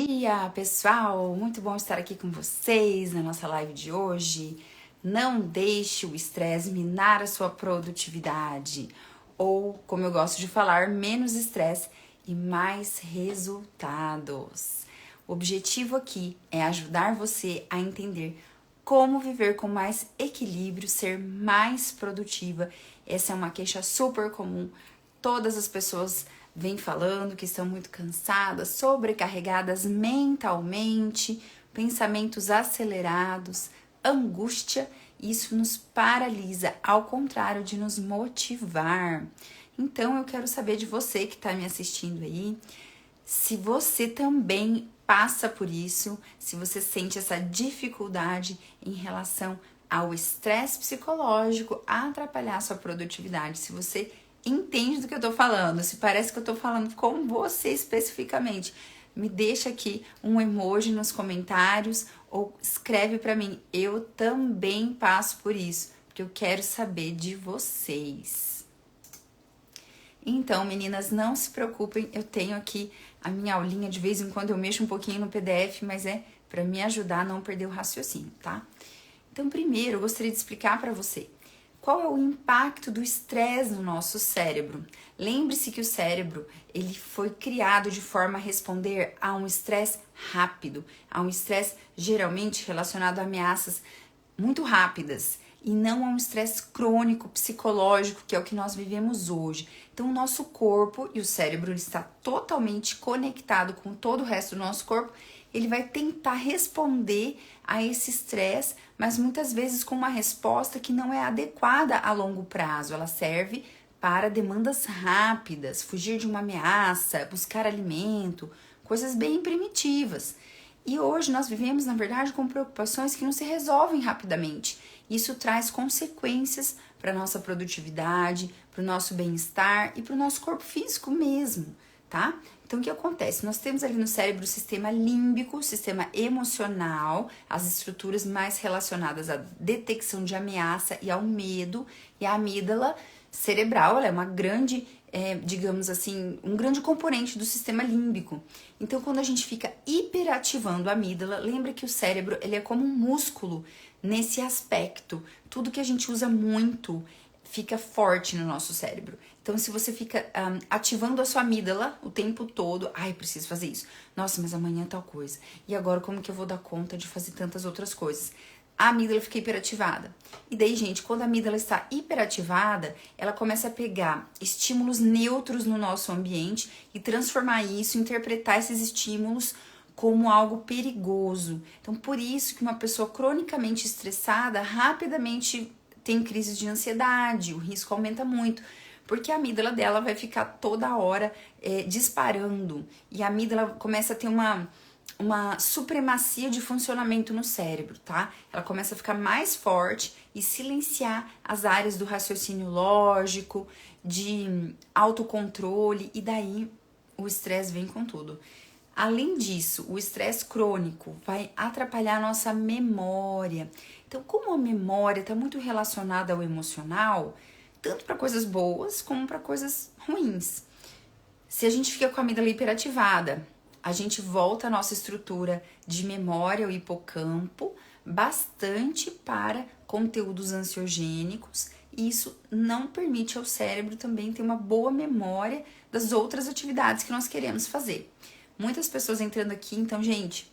dia, pessoal! Muito bom estar aqui com vocês na nossa live de hoje. Não deixe o estresse minar a sua produtividade. Ou, como eu gosto de falar, menos estresse e mais resultados. O objetivo aqui é ajudar você a entender como viver com mais equilíbrio, ser mais produtiva. Essa é uma queixa super comum. Todas as pessoas vêm falando que estão muito cansadas, sobrecarregadas mentalmente, pensamentos acelerados, angústia. Isso nos paralisa, ao contrário de nos motivar. Então eu quero saber de você que está me assistindo aí, se você também passa por isso, se você sente essa dificuldade em relação ao estresse psicológico a atrapalhar a sua produtividade, se você entende do que eu tô falando, se parece que eu tô falando com você especificamente, me deixa aqui um emoji nos comentários ou escreve pra mim. Eu também passo por isso, porque eu quero saber de vocês. Então, meninas, não se preocupem, eu tenho aqui a minha aulinha, de vez em quando eu mexo um pouquinho no PDF, mas é pra me ajudar a não perder o raciocínio, tá? Então, primeiro, eu gostaria de explicar pra você qual é o impacto do estresse no nosso cérebro. Lembre-se que o cérebro ele foi criado de forma a responder a um estresse rápido, a um estresse geralmente relacionado a ameaças muito rápidas e não a um estresse crônico, psicológico, que é o que nós vivemos hoje. Então, o nosso corpo e o cérebro ele está totalmente conectado com todo o resto do nosso corpo. Ele vai tentar responder a esse estresse, mas muitas vezes com uma resposta que não é adequada a longo prazo. Ela serve para demandas rápidas, fugir de uma ameaça, buscar alimento, coisas bem primitivas. E hoje nós vivemos, na verdade, com preocupações que não se resolvem rapidamente. Isso traz consequências para a nossa produtividade, para o nosso bem-estar e para o nosso corpo físico mesmo, tá? Então, o que acontece? Nós temos ali no cérebro o sistema límbico, o sistema emocional, as estruturas mais relacionadas à detecção de ameaça e ao medo, e a amígdala cerebral, ela é uma grande, digamos assim, um grande componente do sistema límbico. Então, quando a gente fica hiperativando a amígdala, lembra que o cérebro ele é como um músculo nesse aspecto. Tudo que a gente usa muito fica forte no nosso cérebro. Então, se você fica ativando a sua amígdala o tempo todo, ai, preciso fazer isso. Nossa, mas amanhã é tal coisa. E agora como que eu vou dar conta de fazer tantas outras coisas? A amígdala fica hiperativada. E daí, gente, quando a amígdala está hiperativada, ela começa a pegar estímulos neutros no nosso ambiente e transformar isso, interpretar esses estímulos como algo perigoso. Então, por isso que uma pessoa cronicamente estressada rapidamente tem crises de ansiedade, o risco aumenta muito, porque a amígdala dela vai ficar toda hora disparando e a amígdala começa a ter uma supremacia de funcionamento no cérebro, tá? Ela começa a ficar mais forte e silenciar as áreas do raciocínio lógico, de autocontrole, e daí o estresse vem com tudo. Além disso, o estresse crônico vai atrapalhar a nossa memória. Então, como a memória está muito relacionada ao emocional, tanto para coisas boas como para coisas ruins. Se a gente fica com a amígdala hiperativada, a gente volta a nossa estrutura de memória, o hipocampo, bastante para conteúdos ansiogênicos, e isso não permite ao cérebro também ter uma boa memória das outras atividades que nós queremos fazer. Muitas pessoas entrando aqui, então, gente,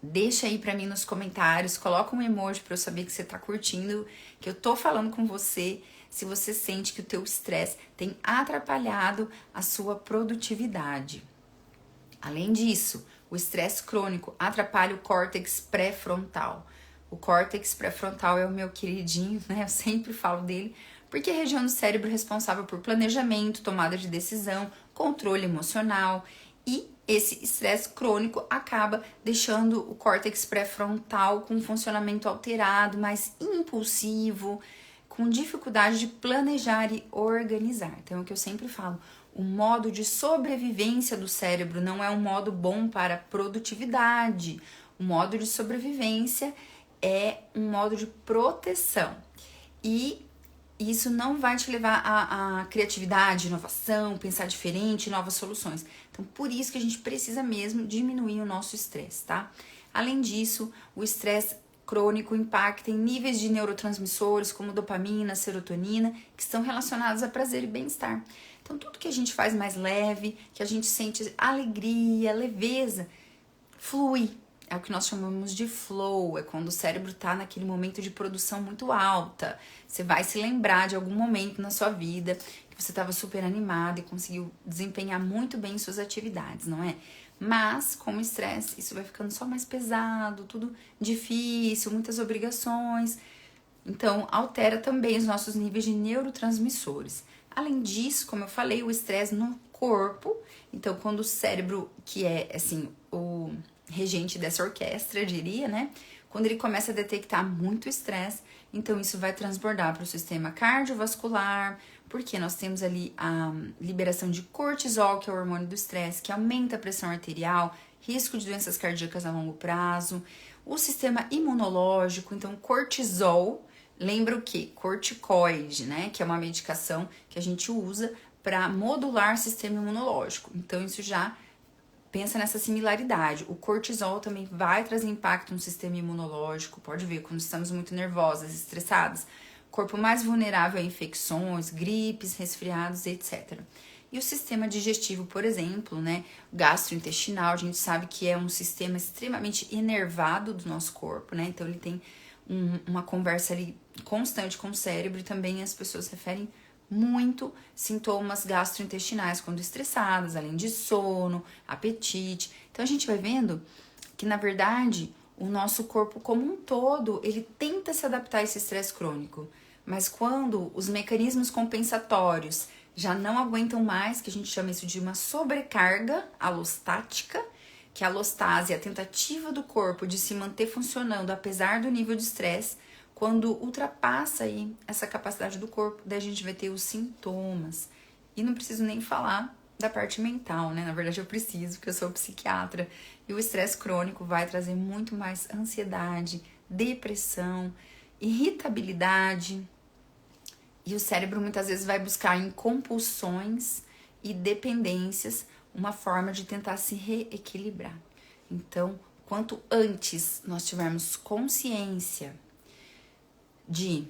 deixa aí pra mim nos comentários, coloca um emoji pra eu saber que você tá curtindo, que eu tô falando com você, se você sente que o teu estresse tem atrapalhado a sua produtividade. Além disso, o estresse crônico atrapalha o córtex pré-frontal. O córtex pré-frontal é o meu queridinho, né? Eu sempre falo dele, porque é a região do cérebro responsável por planejamento, tomada de decisão, controle emocional, e esse estresse crônico acaba deixando o córtex pré-frontal com um funcionamento alterado, mais impulsivo, com dificuldade de planejar e organizar. Então, é o que eu sempre falo, o modo de sobrevivência do cérebro não é um modo bom para produtividade. O modo de sobrevivência é um modo de proteção. E E isso não vai te levar à criatividade, inovação, pensar diferente, novas soluções. Então, por isso que a gente precisa mesmo diminuir o nosso estresse, tá? Além disso, o estresse crônico impacta em níveis de neurotransmissores como dopamina, serotonina, que estão relacionados a prazer e bem-estar. Então, tudo que a gente faz mais leve, que a gente sente alegria, leveza, flui. É o que nós chamamos de flow, é quando o cérebro está naquele momento de produção muito alta. Você vai se lembrar de algum momento na sua vida que você estava super animado e conseguiu desempenhar muito bem suas atividades, não é? Mas, com o estresse, isso vai ficando só mais pesado, tudo difícil, muitas obrigações. Então, altera também os nossos níveis de neurotransmissores. Além disso, como eu falei, o estresse no corpo. Então, quando o cérebro, que é, assim, o regente dessa orquestra, eu diria, né? Quando ele começa a detectar muito estresse, então isso vai transbordar para o sistema cardiovascular, porque nós temos ali a liberação de cortisol, que é o hormônio do estresse, que aumenta a pressão arterial, risco de doenças cardíacas a longo prazo. O sistema imunológico, então cortisol, lembra o quê? Corticoide, né? Que é uma medicação que a gente usa para modular o sistema imunológico. Então isso já pensa nessa similaridade. O cortisol também vai trazer impacto no sistema imunológico. Pode ver, quando estamos muito nervosas, estressadas, corpo mais vulnerável a infecções, gripes, resfriados, etc. E o sistema digestivo, por exemplo, né, gastrointestinal, a gente sabe que é um sistema extremamente enervado do nosso corpo, né? Então ele tem uma conversa ali constante com o cérebro e também as pessoas referem muito sintomas gastrointestinais quando estressadas, além de sono, apetite. Então a gente vai vendo que na verdade o nosso corpo como um todo, ele tenta se adaptar a esse estresse crônico, mas quando os mecanismos compensatórios já não aguentam mais, que a gente chama isso de uma sobrecarga alostática, que a alostase é a tentativa do corpo de se manter funcionando apesar do nível de estresse. Quando ultrapassa aí essa capacidade do corpo, daí a gente vai ter os sintomas. E não preciso nem falar da parte mental, né? Na verdade eu preciso, porque eu sou psiquiatra. E o estresse crônico vai trazer muito mais ansiedade, depressão, irritabilidade. E o cérebro muitas vezes vai buscar em compulsões e dependências uma forma de tentar se reequilibrar. Então, quanto antes nós tivermos consciência de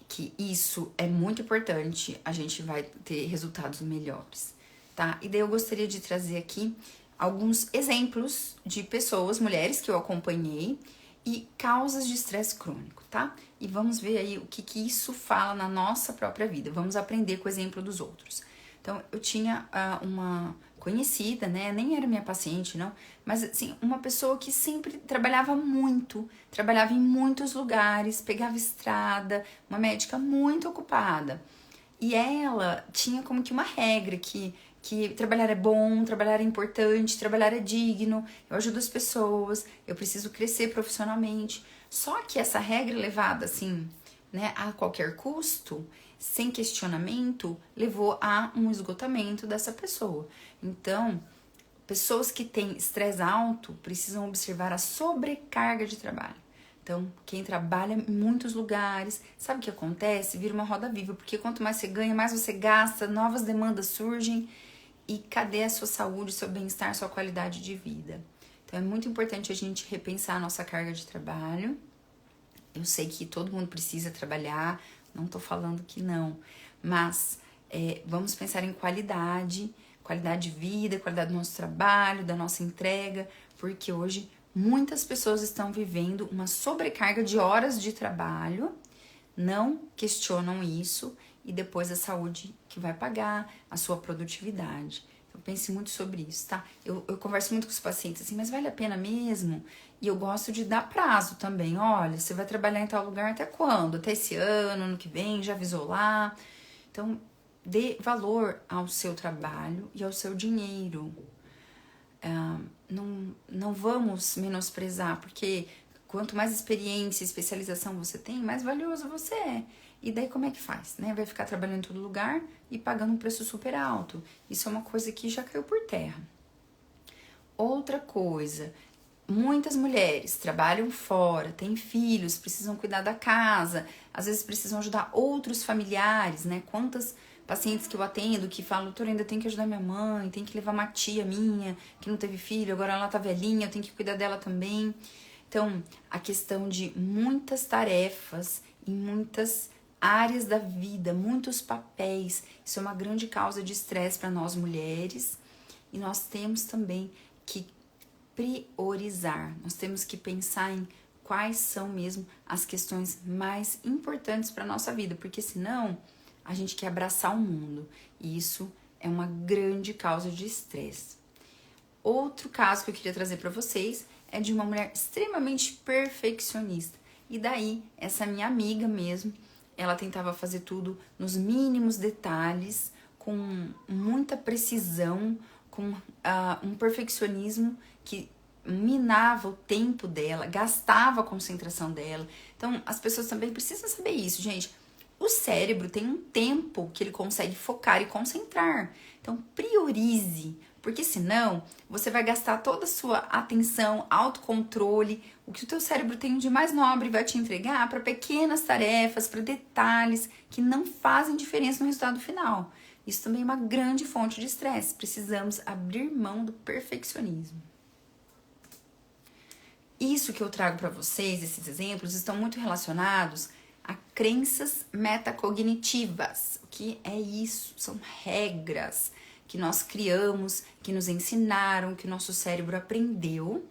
que isso é muito importante, a gente vai ter resultados melhores, tá? E daí eu gostaria de trazer aqui alguns exemplos de pessoas, mulheres que eu acompanhei e causas de estresse crônico, tá? E vamos ver aí o que isso fala na nossa própria vida. Vamos aprender com o exemplo dos outros. Então, eu tinha uma conhecida, né? Nem era minha paciente, não. Mas, assim, uma pessoa que sempre trabalhava muito. Trabalhava em muitos lugares, pegava estrada. Uma médica muito ocupada. E ela tinha como que uma regra que trabalhar é bom, trabalhar é importante, trabalhar é digno, eu ajudo as pessoas, eu preciso crescer profissionalmente. Só que essa regra levada assim, né, a qualquer custo, sem questionamento, levou a um esgotamento dessa pessoa. Então, pessoas que têm estresse alto precisam observar a sobrecarga de trabalho. Então, quem trabalha em muitos lugares, sabe o que acontece? Vira uma roda viva, porque quanto mais você ganha, mais você gasta, novas demandas surgem. E cadê a sua saúde, seu bem-estar, sua qualidade de vida? Então, é muito importante a gente repensar a nossa carga de trabalho. Eu sei que todo mundo precisa trabalhar, não tô falando que não, mas vamos pensar em qualidade de vida, qualidade do nosso trabalho, da nossa entrega, porque hoje muitas pessoas estão vivendo uma sobrecarga de horas de trabalho, não questionam isso e depois a saúde que vai pagar, a sua produtividade. Eu pense muito sobre isso, tá? Eu converso muito com os pacientes assim, mas vale a pena mesmo? E eu gosto de dar prazo também. Olha, você vai trabalhar em tal lugar até quando? Até esse ano que vem? Já avisou lá? Então, dê valor ao seu trabalho e ao seu dinheiro. Não vamos menosprezar, porque quanto mais experiência e especialização você tem, mais valioso você é. E daí como é que faz, né? Vai ficar trabalhando em todo lugar e pagando um preço super alto. Isso é uma coisa que já caiu por terra. Outra coisa, Muitas mulheres trabalham fora, têm filhos, precisam cuidar da casa, às vezes precisam ajudar outros familiares, né? Quantas pacientes que eu atendo que falam, doutora, ainda tenho que ajudar minha mãe, tenho que levar uma tia minha que não teve filho, agora ela tá velhinha, eu tenho que cuidar dela também. Então, a questão de muitas tarefas em muitas áreas da vida, muitos papéis, isso é uma grande causa de estresse para nós mulheres. E nós temos também que priorizar, nós temos que pensar em quais são mesmo as questões mais importantes para a nossa vida, porque senão a gente quer abraçar o mundo e isso é uma grande causa de estresse. Outro caso que eu queria trazer para vocês é de uma mulher extremamente perfeccionista. E daí, essa minha amiga mesmo, ela tentava fazer tudo nos mínimos detalhes, com muita precisão, com um perfeccionismo que minava o tempo dela, gastava a concentração dela. Então, as pessoas também precisam saber isso, gente. O cérebro tem um tempo que ele consegue focar e concentrar. Então, priorize, porque senão você vai gastar toda a sua atenção, autocontrole, o que o teu cérebro tem de mais nobre vai te entregar para pequenas tarefas, para detalhes que não fazem diferença no resultado final. Isso também é uma grande fonte de estresse. Precisamos abrir mão do perfeccionismo. Isso que eu trago para vocês, esses exemplos, estão muito relacionados a crenças metacognitivas. O que é isso? São regras que nós criamos, que nos ensinaram, que o nosso cérebro aprendeu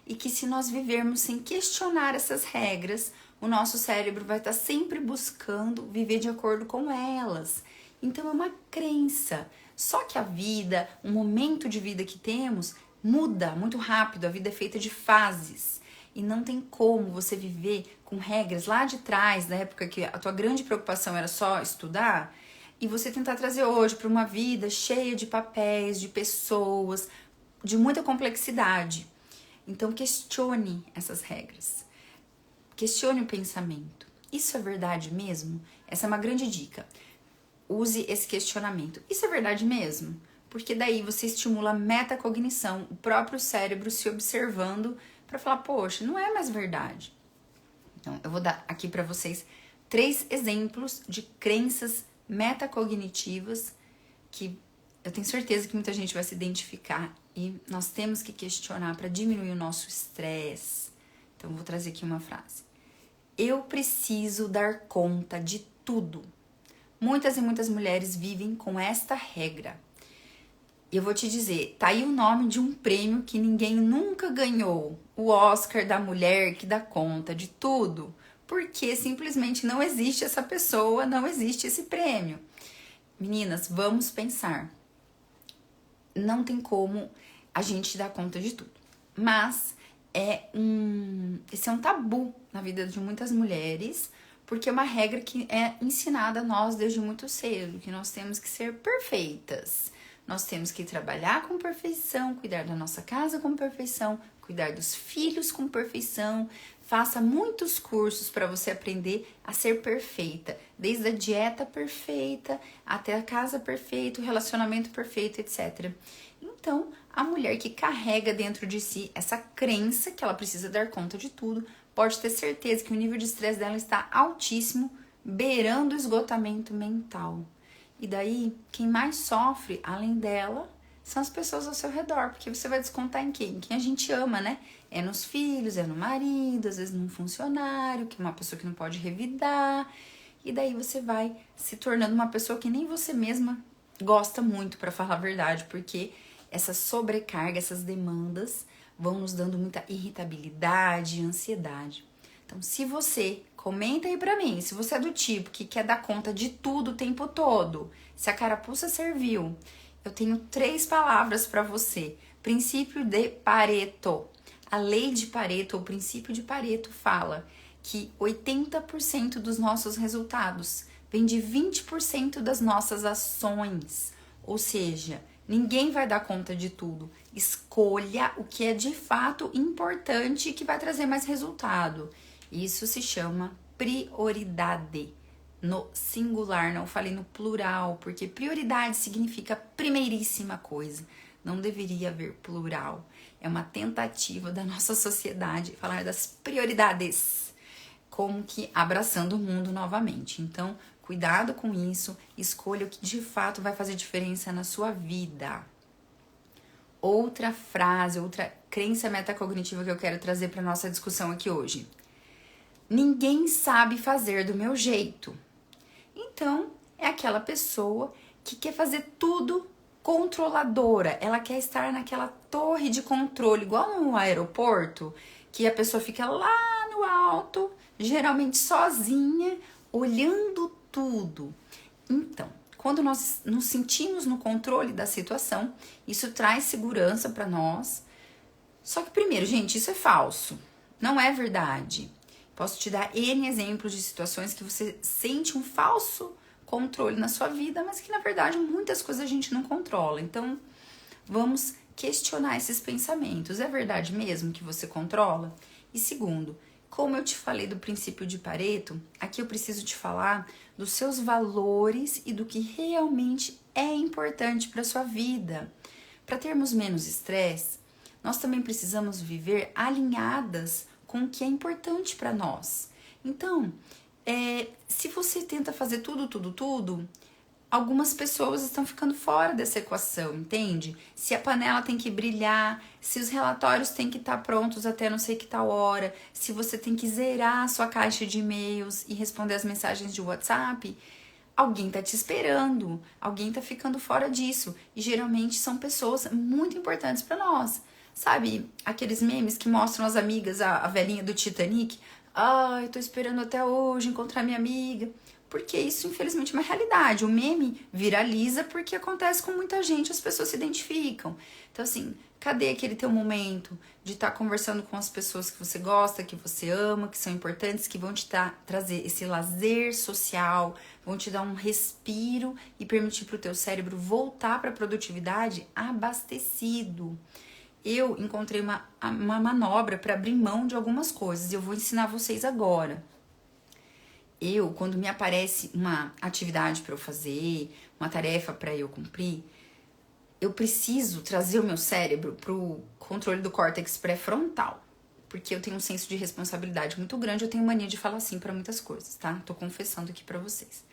e que se nós vivermos sem questionar essas regras, o nosso cérebro vai estar sempre buscando viver de acordo com elas. Então é uma crença. Só que a vida, o momento de vida que temos, muda muito rápido. A vida é feita de fases. E não tem como você viver com regras lá de trás, da época que a tua grande preocupação era só estudar, e você tentar trazer hoje para uma vida cheia de papéis, de pessoas, de muita complexidade. Então questione essas regras. Questione o pensamento. Isso é verdade mesmo? Essa é uma grande dica. Use esse questionamento. Isso é verdade mesmo? Porque daí você estimula a metacognição, o próprio cérebro se observando para falar, poxa, não é mais verdade. Então, eu vou dar aqui para vocês 3 exemplos de crenças metacognitivas que eu tenho certeza que muita gente vai se identificar e nós temos que questionar para diminuir o nosso estresse. Então, eu vou trazer aqui uma frase. Eu preciso dar conta de tudo. Muitas e muitas mulheres vivem com esta regra. E eu vou te dizer, tá aí o nome de um prêmio que ninguém nunca ganhou. O Oscar da mulher que dá conta de tudo. Porque simplesmente não existe essa pessoa, não existe esse prêmio. Meninas, vamos pensar. Não tem como a gente dar conta de tudo. Mas esse é um tabu na vida de muitas mulheres, porque é uma regra que é ensinada a nós desde muito cedo, que nós temos que ser perfeitas. Nós temos que trabalhar com perfeição, cuidar da nossa casa com perfeição, cuidar dos filhos com perfeição. Faça muitos cursos para você aprender a ser perfeita, desde a dieta perfeita, até a casa perfeita, o relacionamento perfeito, etc. Então, a mulher que carrega dentro de si essa crença que ela precisa dar conta de tudo, pode ter certeza que o nível de estresse dela está altíssimo, beirando o esgotamento mental. E daí, quem mais sofre, além dela, são as pessoas ao seu redor, porque você vai descontar em quem? Em quem a gente ama, né? É nos filhos, é no marido, às vezes num funcionário, que é uma pessoa que não pode revidar. E daí você vai se tornando uma pessoa que nem você mesma gosta muito, para falar a verdade, porque essa sobrecarga, essas demandas vão nos dando muita irritabilidade e ansiedade. Então, se você, comenta aí pra mim, se você é do tipo que quer dar conta de tudo o tempo todo, se a carapuça serviu, eu tenho 3 palavras para você. Princípio de Pareto. A lei de Pareto, ou princípio de Pareto, fala que 80% dos nossos resultados vem de 20% das nossas ações. Ou seja, ninguém vai dar conta de tudo. Escolha o que é de fato importante e que vai trazer mais resultado. Isso se chama prioridade. No singular, não falei no plural, porque prioridade significa primeiríssima coisa. Não deveria haver plural. é uma tentativa da nossa sociedade falar das prioridades, como que abraçando o mundo novamente. Então, cuidado com isso, escolha o que de fato vai fazer diferença na sua vida. Outra frase, outra crença metacognitiva que eu quero trazer para nossa discussão aqui hoje. Ninguém sabe fazer do meu jeito. Então, é aquela pessoa que quer fazer tudo controladora. Ela quer estar naquela torre de controle, igual no aeroporto, que a pessoa fica lá no alto, geralmente sozinha, olhando tudo. Então, quando nós nos sentimos no controle da situação, isso traz segurança para nós. Só que primeiro, gente, isso é falso. Não é verdade. Posso te dar N exemplos de situações que você sente um falso controle na sua vida, mas que na verdade muitas coisas a gente não controla. Então, vamos questionar esses pensamentos. É verdade mesmo que você controla? E segundo, como eu te falei do princípio de Pareto, aqui eu preciso te falar dos seus valores e do que realmente é importante para sua vida. Para termos menos estresse, nós também precisamos viver alinhadas com o que é importante para nós. Então, se você tenta fazer tudo, algumas pessoas estão ficando fora dessa equação, entende? Se a panela tem que brilhar, se os relatórios têm que estar prontos até não sei que tal hora, se você tem que zerar a sua caixa de e-mails e responder as mensagens de WhatsApp, alguém tá te esperando, alguém tá ficando fora disso. E geralmente são pessoas muito importantes para nós. Sabe aqueles memes que mostram as amigas, a velhinha do Titanic? Ai, tô esperando até hoje encontrar minha amiga. Porque isso, infelizmente, é uma realidade. O meme viraliza porque acontece com muita gente, as pessoas se identificam. Então, assim, cadê aquele teu momento de estar conversando com as pessoas que você gosta, que você ama, que são importantes, que vão te trazer esse lazer social, vão te dar um respiro e permitir para o teu cérebro voltar para a produtividade abastecido. Eu encontrei uma manobra para abrir mão de algumas coisas e eu vou ensinar vocês agora. Quando me aparece uma atividade para eu fazer, uma tarefa para eu cumprir, eu preciso trazer o meu cérebro para o controle do córtex pré-frontal, porque eu tenho um senso de responsabilidade muito grande, eu tenho mania de falar sim para muitas coisas, tá? Tô confessando aqui para vocês.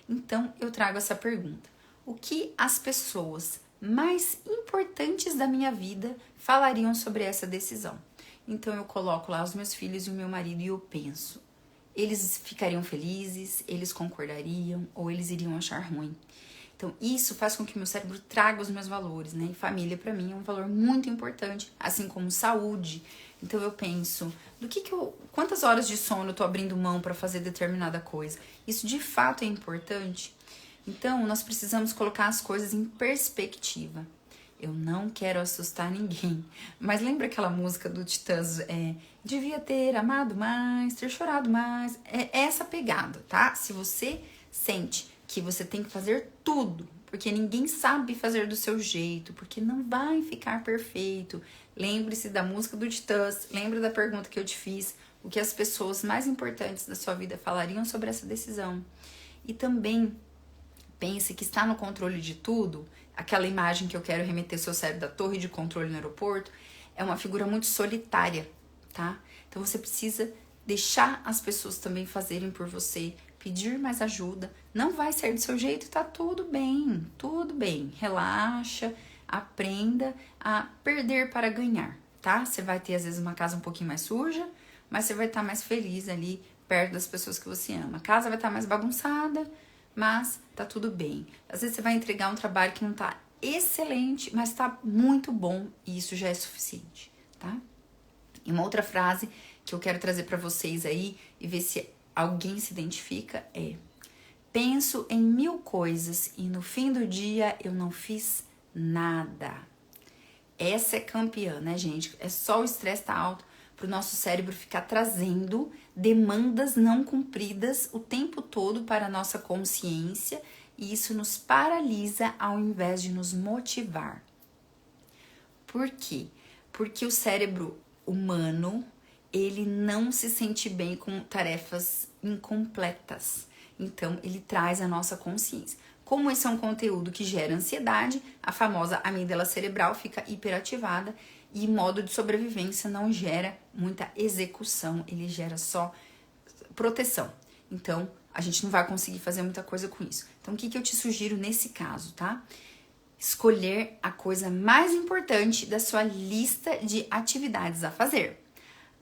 Então, eu trago essa pergunta. O que as pessoas mais importantes da minha vida falariam sobre essa decisão? Então eu coloco lá os meus filhos e o meu marido e eu penso, eles ficariam felizes, eles concordariam ou eles iriam achar ruim? Então isso faz com que o meu cérebro traga os meus valores, né? E família para mim é um valor muito importante, assim como saúde. Então eu penso, quantas horas de sono eu tô abrindo mão para fazer determinada coisa? Isso de fato é importante? Então, nós precisamos colocar as coisas em perspectiva. Eu não quero assustar ninguém. Mas lembra aquela música do Titãs? Devia ter amado mais, ter chorado mais. É essa pegada, tá? Se você sente que você tem que fazer tudo, porque ninguém sabe fazer do seu jeito, porque não vai ficar perfeito. Lembre-se da música do Titãs. Lembra da pergunta que eu te fiz. O que as pessoas mais importantes da sua vida falariam sobre essa decisão. E também pense que está no controle de tudo, aquela imagem que eu quero remeter ao seu cérebro da torre de controle no aeroporto, é uma figura muito solitária, tá? Então você precisa deixar as pessoas também fazerem por você, pedir mais ajuda, não vai sair do seu jeito, tá tudo bem, relaxa, aprenda a perder para ganhar, tá? Você vai ter às vezes uma casa um pouquinho mais suja, mas você vai estar mais feliz ali perto das pessoas que você ama. A casa vai estar mais bagunçada, mas tá tudo bem. Às vezes você vai entregar um trabalho que não tá excelente, mas tá muito bom e isso já é suficiente, tá? E uma outra frase que eu quero trazer para vocês aí e ver se alguém se identifica é: penso em 1000 coisas e no fim do dia eu não fiz nada. Essa é campeã, né, gente? É só o estresse tá alto para o nosso cérebro ficar trazendo demandas não cumpridas o tempo todo para a nossa consciência e isso nos paralisa ao invés de nos motivar. Por quê? Porque o cérebro humano, ele não se sente bem com tarefas incompletas. Então, ele traz a nossa consciência. Como esse é um conteúdo que gera ansiedade, a famosa amígdala cerebral fica hiperativada E modo de sobrevivência não gera muita execução, ele gera só proteção. Então, a gente não vai conseguir fazer muita coisa com isso. Então, o que eu te sugiro nesse caso, tá? Escolher a coisa mais importante da sua lista de atividades a fazer.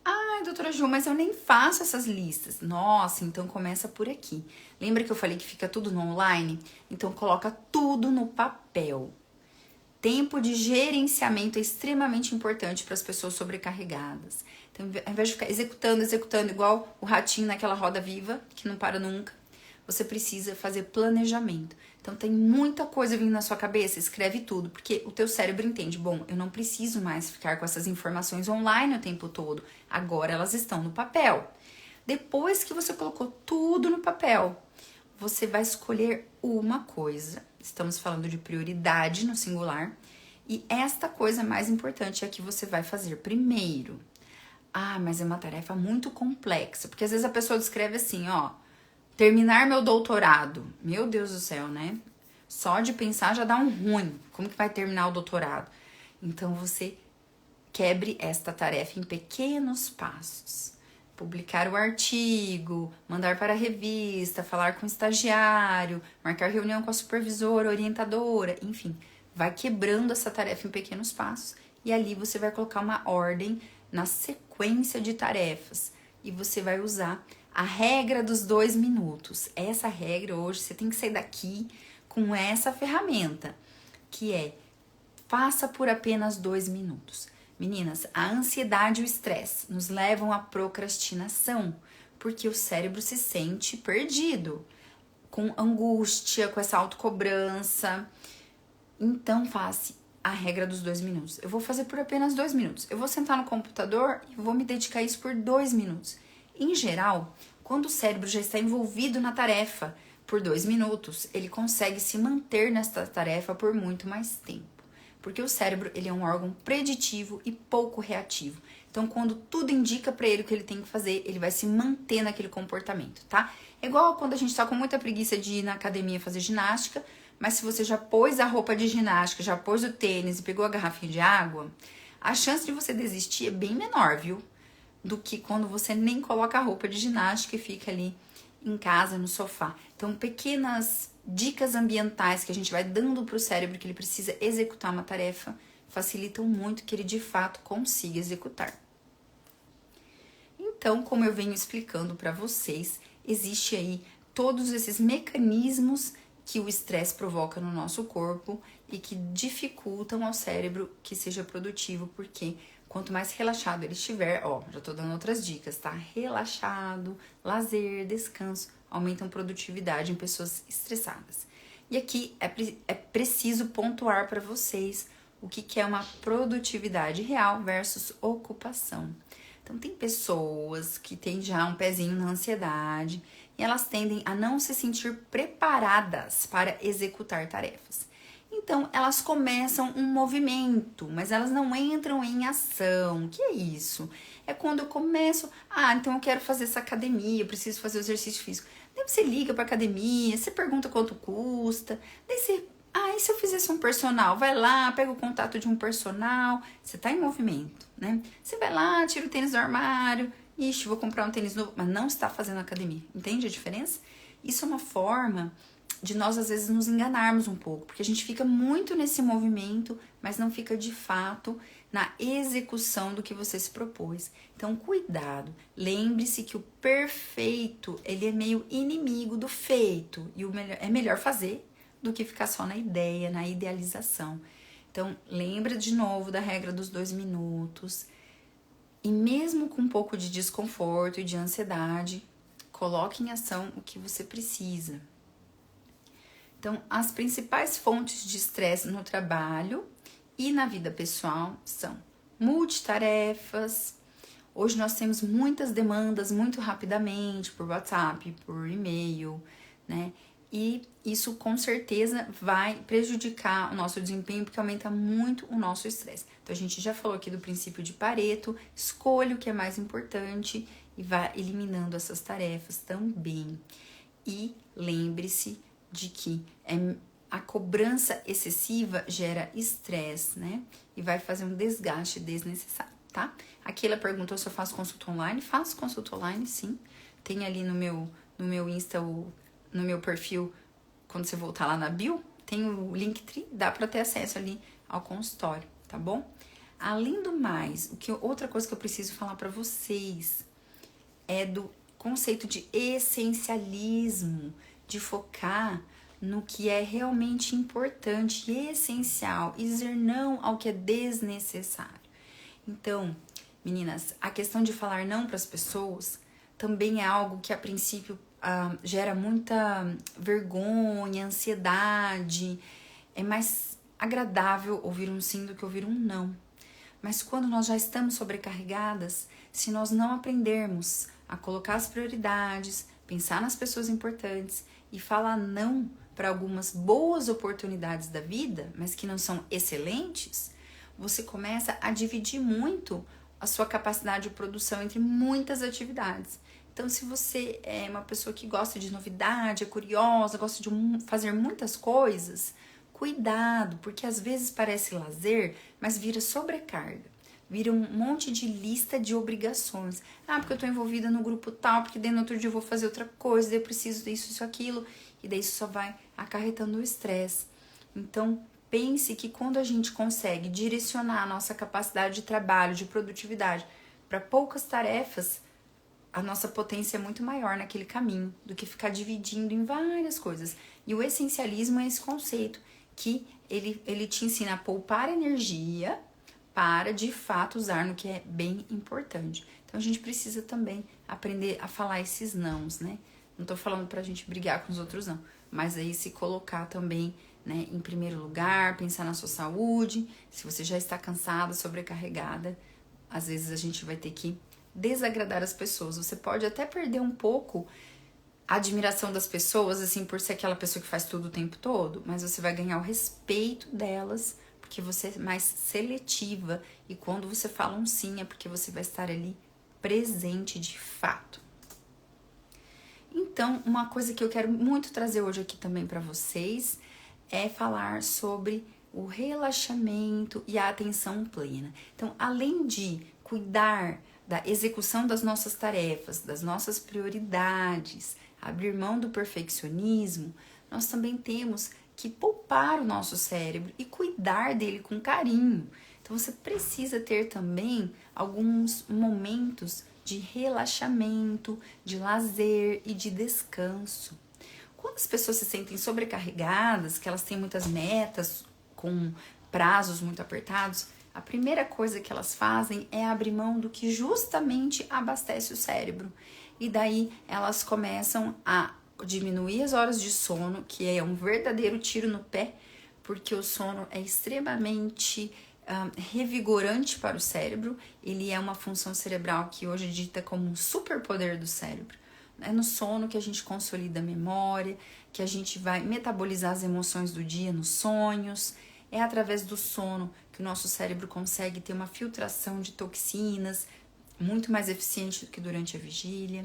Ai, doutora Ju, mas eu nem faço essas listas. Nossa, então começa por aqui. Lembra que eu falei que fica tudo no online? Então coloca tudo no papel. Tempo de gerenciamento é extremamente importante para as pessoas sobrecarregadas. Então, ao invés de ficar executando igual o ratinho naquela roda viva, que não para nunca, você precisa fazer planejamento. Então, tem muita coisa vindo na sua cabeça, escreve tudo, porque o teu cérebro entende, bom, eu não preciso mais ficar com essas informações online o tempo todo, agora elas estão no papel. Depois que você colocou tudo no papel, você vai escolher uma coisa. Estamos falando de prioridade no singular. E esta coisa mais importante é a que você vai fazer primeiro. Ah, mas é uma tarefa muito complexa. Porque às vezes a pessoa descreve assim, ó. Terminar meu doutorado. Meu Deus do céu, né? Só de pensar já dá um ruim. Como que vai terminar o doutorado? Então você quebre esta tarefa em pequenos passos. Publicar o artigo, mandar para a revista, falar com o estagiário, marcar reunião com a supervisora, orientadora, enfim. Vai quebrando essa tarefa em pequenos passos e ali você vai colocar uma ordem na sequência de tarefas e você vai usar a regra dos 2 minutos. Essa regra hoje você tem que sair daqui com essa ferramenta, que é faça por apenas 2 minutos. Meninas, a ansiedade e o estresse nos levam à procrastinação, porque o cérebro se sente perdido, com angústia, com essa autocobrança. Então, faça a regra dos 2 minutos. Eu vou fazer por apenas 2 minutos. Eu vou sentar no computador e vou me dedicar a isso por 2 minutos. Em geral, quando o cérebro já está envolvido na tarefa por 2 minutos, ele consegue se manter nesta tarefa por muito mais tempo. Porque o cérebro, ele é um órgão preditivo e pouco reativo. Então, quando tudo indica para ele o que ele tem que fazer, ele vai se manter naquele comportamento, tá? É igual quando a gente tá com muita preguiça de ir na academia fazer ginástica, mas se você já pôs a roupa de ginástica, já pôs o tênis e pegou a garrafinha de água, a chance de você desistir é bem menor, viu? Do que quando você nem coloca a roupa de ginástica e fica ali em casa, no sofá. Então, pequenas dicas ambientais que a gente vai dando para o cérebro que ele precisa executar uma tarefa facilitam muito que ele de fato consiga executar. Então, como eu venho explicando para vocês, existe aí todos esses mecanismos que o estresse provoca no nosso corpo e que dificultam ao cérebro que seja produtivo, porque quanto mais relaxado ele estiver, ó, já tô dando outras dicas, tá? Relaxado, lazer, descanso, aumentam produtividade em pessoas estressadas. E aqui é preciso pontuar para vocês o que é uma produtividade real versus ocupação. Então, tem pessoas que têm já um pezinho na ansiedade e elas tendem a não se sentir preparadas para executar tarefas. Então, elas começam um movimento, mas elas não entram em ação. O que é isso? É quando eu começo, então eu quero fazer essa academia, eu preciso fazer o exercício físico. Daí você liga para academia, você pergunta quanto custa, daí você, e se eu fizesse um personal? Vai lá, pega o contato de um personal, você tá em movimento, né? Você vai lá, tira o tênis do armário, ixi, vou comprar um tênis novo, mas não está fazendo academia. Entende a diferença? Isso é uma forma de nós, às vezes, nos enganarmos um pouco, porque a gente fica muito nesse movimento, mas não fica, de fato, na execução do que você se propôs. Então, cuidado. Lembre-se que o perfeito, ele é meio inimigo do feito, e é melhor fazer do que ficar só na ideia, na idealização. Então, lembra de novo da regra dos 2 minutos, e mesmo com um pouco de desconforto e de ansiedade, coloque em ação o que você precisa. Então, as principais fontes de estresse no trabalho e na vida pessoal são multitarefas. Hoje nós temos muitas demandas muito rapidamente por WhatsApp, por e-mail, né? E isso com certeza vai prejudicar o nosso desempenho porque aumenta muito o nosso estresse. Então a gente já falou aqui do princípio de Pareto, escolha o que é mais importante e vá eliminando essas tarefas também. E lembre-se de que a cobrança excessiva gera estresse, né? E vai fazer um desgaste desnecessário, tá? Aqui ela perguntou se eu faço consulta online. Faço consulta online, sim. Tem ali no meu Insta, no meu perfil, quando você voltar lá na bio, tem o Linktree, dá para ter acesso ali ao consultório, tá bom? Além do mais, outra coisa que eu preciso falar para vocês é do conceito de essencialismo, de focar no que é realmente importante e essencial e dizer não ao que é desnecessário. Então, meninas, a questão de falar não para as pessoas também é algo que a princípio gera muita vergonha, ansiedade. É mais agradável ouvir um sim do que ouvir um não. Mas quando nós já estamos sobrecarregadas, se nós não aprendermos a colocar as prioridades, pensar nas pessoas importantes e falar não para algumas boas oportunidades da vida, mas que não são excelentes, você começa a dividir muito a sua capacidade de produção entre muitas atividades. Então, se você é uma pessoa que gosta de novidade, é curiosa, gosta de fazer muitas coisas, cuidado, porque às vezes parece lazer, mas vira sobrecarga. Vira um monte de lista de obrigações. Ah, porque eu tô envolvida no grupo tal, porque daí no outro dia eu vou fazer outra coisa, daí eu preciso disso, isso, aquilo, e daí isso só vai acarretando o estresse. Então, pense que quando a gente consegue direcionar a nossa capacidade de trabalho, de produtividade, para poucas tarefas, a nossa potência é muito maior naquele caminho do que ficar dividindo em várias coisas. E o essencialismo é esse conceito que ele te ensina a poupar energia para, de fato, usar no que é bem importante. Então, a gente precisa também aprender a falar esses nãos, né? Não tô falando pra gente brigar com os outros, não. Mas aí se colocar também, né, em primeiro lugar, pensar na sua saúde. Se você já está cansada, sobrecarregada, às vezes a gente vai ter que desagradar as pessoas. Você pode até perder um pouco a admiração das pessoas, assim, por ser aquela pessoa que faz tudo o tempo todo, mas você vai ganhar o respeito delas, porque você é mais seletiva. E quando você fala um sim, é porque você vai estar ali presente de fato. Então, uma coisa que eu quero muito trazer hoje aqui também para vocês é falar sobre o relaxamento e a atenção plena. Então, além de cuidar da execução das nossas tarefas, das nossas prioridades, abrir mão do perfeccionismo, nós também temos que poupar o nosso cérebro e cuidar dele com carinho. Então, você precisa ter também alguns momentos de relaxamento, de lazer e de descanso. Quando as pessoas se sentem sobrecarregadas, que elas têm muitas metas com prazos muito apertados, a primeira coisa que elas fazem é abrir mão do que justamente abastece o cérebro. E daí elas começam a diminuir as horas de sono, que é um verdadeiro tiro no pé, porque o sono é extremamente revigorante para o cérebro. Ele é uma função cerebral que hoje é dita como um superpoder do cérebro. É no sono que a gente consolida a memória, que a gente vai metabolizar as emoções do dia nos sonhos. É através do sono que o nosso cérebro consegue ter uma filtração de toxinas muito mais eficiente do que durante a vigília.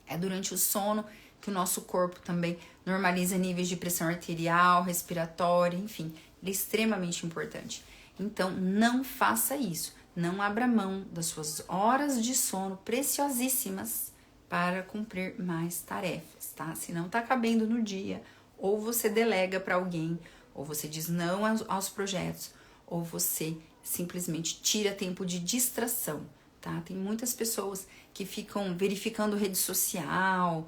É durante o sono que o nosso corpo também normaliza níveis de pressão arterial, respiratória, enfim, ele é extremamente importante. Então, não faça isso. Não abra mão das suas horas de sono preciosíssimas para cumprir mais tarefas, tá? Se não tá cabendo no dia, ou você delega para alguém, ou você diz não aos projetos, ou você simplesmente tira tempo de distração, tá? Tem muitas pessoas que ficam verificando rede social,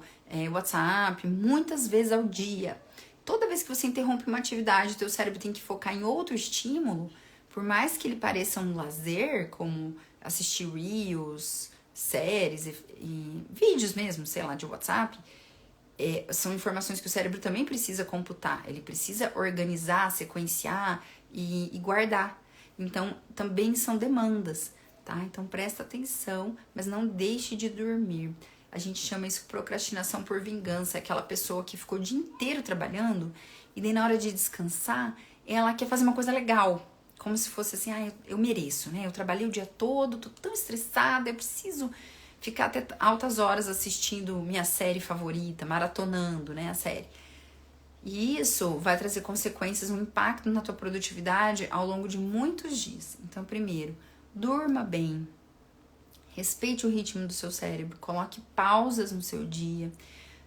WhatsApp, muitas vezes ao dia. Toda vez que você interrompe uma atividade, o teu cérebro tem que focar em outro estímulo, por mais que ele pareça um lazer, como assistir reels, séries e vídeos mesmo, sei lá, de WhatsApp, são informações que o cérebro também precisa computar. Ele precisa organizar, sequenciar e guardar. Então, também são demandas, tá? Então, presta atenção, mas não deixe de dormir. A gente chama isso de procrastinação por vingança. É aquela pessoa que ficou o dia inteiro trabalhando e daí na hora de descansar, ela quer fazer uma coisa legal. Como se fosse assim, eu mereço, né? Eu trabalhei o dia todo, tô tão estressada, eu preciso ficar até altas horas assistindo minha série favorita, maratonando, né, a série. E isso vai trazer consequências, um impacto na tua produtividade ao longo de muitos dias. Então, primeiro, durma bem, respeite o ritmo do seu cérebro, coloque pausas no seu dia.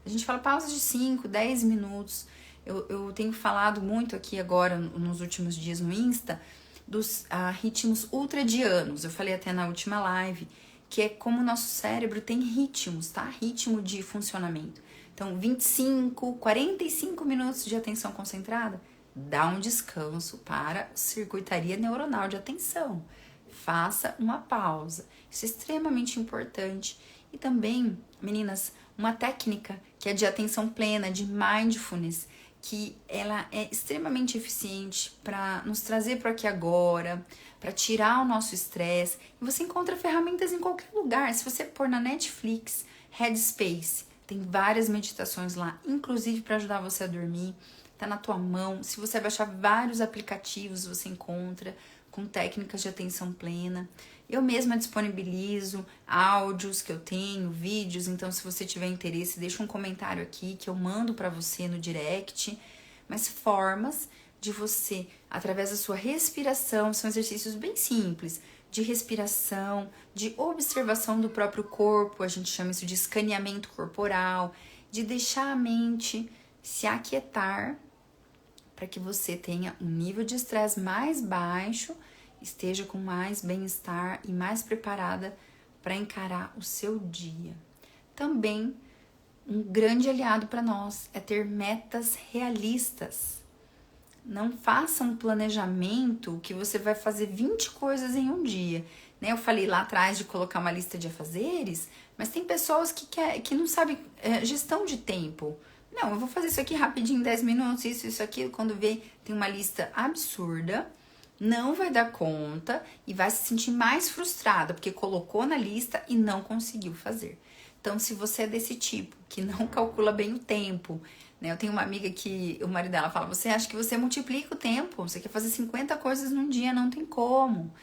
A gente fala pausas de 5, 10 minutos. Eu tenho falado muito aqui agora, nos últimos dias no Insta, dos ritmos ultradianos. Eu falei até na última live, que é como o nosso cérebro tem ritmos, tá? Ritmo de funcionamento. Então, 25, 45 minutos de atenção concentrada, dá um descanso para a circuitaria neuronal de atenção. Faça uma pausa. Isso é extremamente importante. E também, meninas, uma técnica que é de atenção plena, de mindfulness, que ela é extremamente eficiente para nos trazer para aqui agora, para tirar o nosso estresse. E você encontra ferramentas em qualquer lugar. Se você pôr na Netflix, Headspace, tem várias meditações lá, inclusive para ajudar você a dormir. Tá na tua mão. Se você baixar vários aplicativos, você encontra com técnicas de atenção plena. Eu mesma disponibilizo áudios que eu tenho, vídeos, então se você tiver interesse, deixa um comentário aqui que eu mando para você no direct. Mas formas de você, através da sua respiração, são exercícios bem simples, de respiração, de observação do próprio corpo, a gente chama isso de escaneamento corporal, de deixar a mente se aquietar para que você tenha um nível de estresse mais baixo, esteja com mais bem-estar e mais preparada para encarar o seu dia. Também, um grande aliado para nós é ter metas realistas. Não faça um planejamento que você vai fazer 20 coisas em um dia. Eu falei lá atrás de colocar uma lista de afazeres, mas tem pessoas que não sabem gestão de tempo. Não, eu vou fazer isso aqui rapidinho, em 10 minutos, isso, aquilo. Quando vê, tem uma lista absurda, não vai dar conta e vai se sentir mais frustrada, porque colocou na lista e não conseguiu fazer. Então, se você é desse tipo, que não calcula bem o tempo, eu tenho uma amiga que o marido dela fala, você acha que você multiplica o tempo, você quer fazer 50 coisas num dia, não tem como.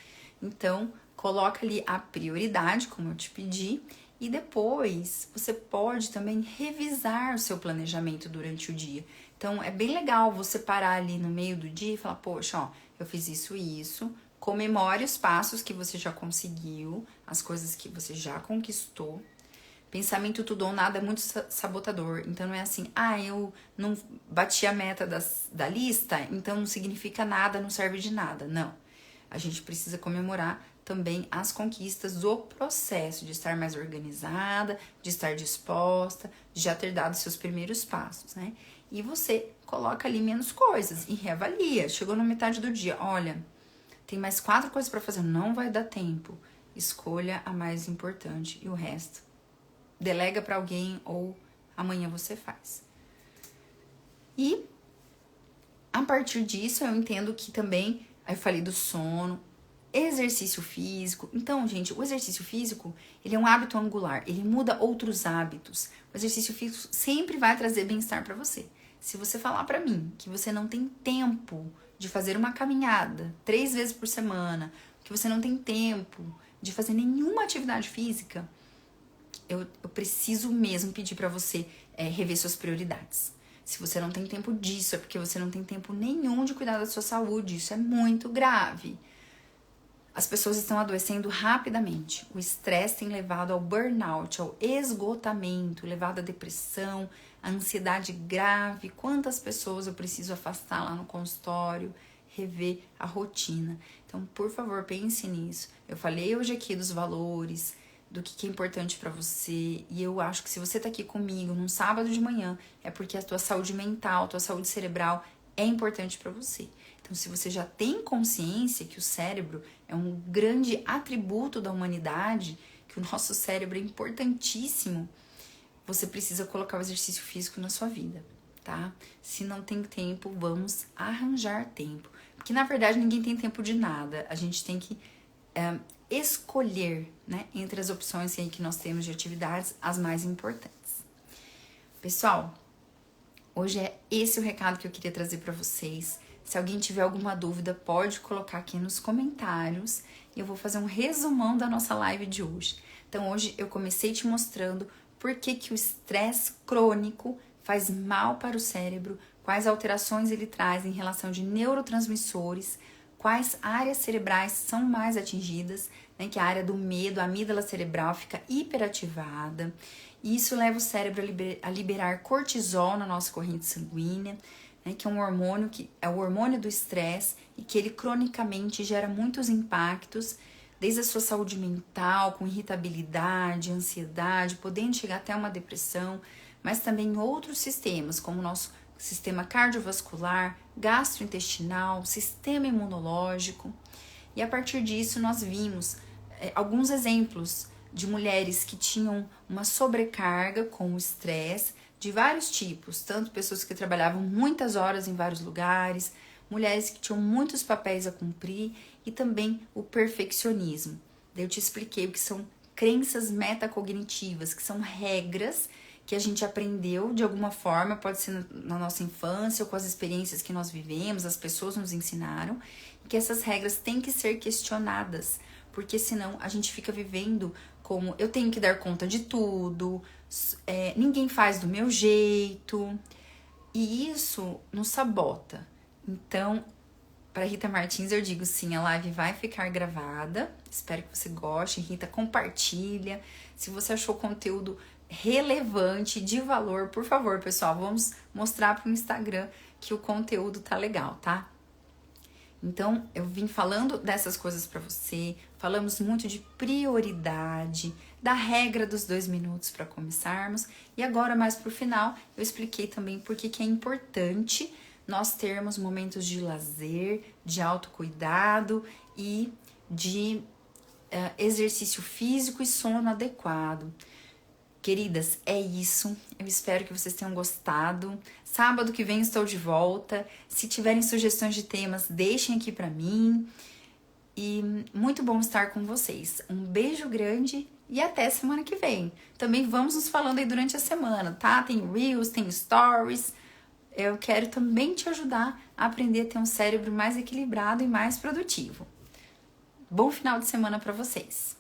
Então, coloca ali a prioridade, como eu te pedi, e depois você pode também revisar o seu planejamento durante o dia. Então, é bem legal você parar ali no meio do dia e falar, poxa, eu fiz isso e isso. Comemore os passos que você já conseguiu, as coisas que você já conquistou. Pensamento tudo ou nada é muito sabotador. Então, não é assim, eu não bati a meta da lista, então não significa nada, não serve de nada. Não. A gente precisa comemorar também as conquistas do processo, de estar mais organizada, de estar disposta, de já ter dado seus primeiros passos, né? E você coloca ali menos coisas e reavalia. Chegou na metade do dia, olha, tem mais 4 coisas para fazer, não vai dar tempo. Escolha a mais importante e o resto delega para alguém ou amanhã você faz. E a partir disso eu entendo que também, aí eu falei do sono, exercício físico. Então, gente, o exercício físico, ele é um hábito angular, ele muda outros hábitos. O exercício físico sempre vai trazer bem-estar para você. Se você falar para mim que você não tem tempo de fazer uma caminhada 3 vezes por semana, que você não tem tempo de fazer nenhuma atividade física, eu preciso mesmo pedir para você rever suas prioridades. Se você não tem tempo disso, é porque você não tem tempo nenhum de cuidar da sua saúde. Isso é muito grave. As pessoas estão adoecendo rapidamente. O estresse tem levado ao burnout, ao esgotamento, levado à depressão, à ansiedade grave. Quantas pessoas eu preciso afastar lá no consultório, rever a rotina. Então, por favor, pense nisso. Eu falei hoje aqui dos valores, do que é importante para você, e eu acho que se você tá aqui comigo num sábado de manhã, é porque a tua saúde mental, a tua saúde cerebral é importante para você. Então, se você já tem consciência que o cérebro é um grande atributo da humanidade, que o nosso cérebro é importantíssimo, você precisa colocar o exercício físico na sua vida, tá? Se não tem tempo, vamos arranjar tempo. Porque, na verdade, ninguém tem tempo de nada. A gente tem que escolher, né, entre as opções aí que nós temos de atividades, as mais importantes. Pessoal, hoje é esse o recado que eu queria trazer para vocês. Se alguém tiver alguma dúvida, pode colocar aqui nos comentários e eu vou fazer um resumão da nossa live de hoje. Então, hoje eu comecei te mostrando por que o estresse crônico faz mal para o cérebro, quais alterações ele traz em relação de neurotransmissores, quais áreas cerebrais são mais atingidas, né, que a área do medo, a amígdala cerebral fica hiperativada, e isso leva o cérebro a liberar cortisol na nossa corrente sanguínea, né, que é um hormônio que é o hormônio do estresse e que ele cronicamente gera muitos impactos, desde a sua saúde mental, com irritabilidade, ansiedade, podendo chegar até uma depressão, mas também outros sistemas, como o nosso sistema cardiovascular, gastrointestinal, sistema imunológico. E a partir disso nós vimos alguns exemplos de mulheres que tinham uma sobrecarga com o estresse de vários tipos, tanto pessoas que trabalhavam muitas horas em vários lugares, mulheres que tinham muitos papéis a cumprir e também o perfeccionismo. Daí eu te expliquei o que são crenças metacognitivas, que são regras que a gente aprendeu de alguma forma, pode ser na nossa infância ou com as experiências que nós vivemos, as pessoas nos ensinaram, que essas regras têm que ser questionadas, porque senão a gente fica vivendo como eu tenho que dar conta de tudo, ninguém faz do meu jeito, e isso nos sabota. Então, para Rita Martins eu digo sim, a live vai ficar gravada, espero que você goste. Rita, compartilha, se você achou o conteúdo relevante, de valor, por favor, pessoal, vamos mostrar para o Instagram que o conteúdo tá legal, tá? Então, eu vim falando dessas coisas para você, falamos muito de prioridade, da regra dos 2 minutos para começarmos, e agora, mais pro final, eu expliquei também por que é importante nós termos momentos de lazer, de autocuidado e de exercício físico e sono adequado. Queridas, é isso. Eu espero que vocês tenham gostado. Sábado que vem estou de volta. Se tiverem sugestões de temas, deixem aqui pra mim. E muito bom estar com vocês. Um beijo grande e até semana que vem. Também vamos nos falando aí durante a semana, tá? Tem Reels, tem Stories. Eu quero também te ajudar a aprender a ter um cérebro mais equilibrado e mais produtivo. Bom final de semana pra vocês.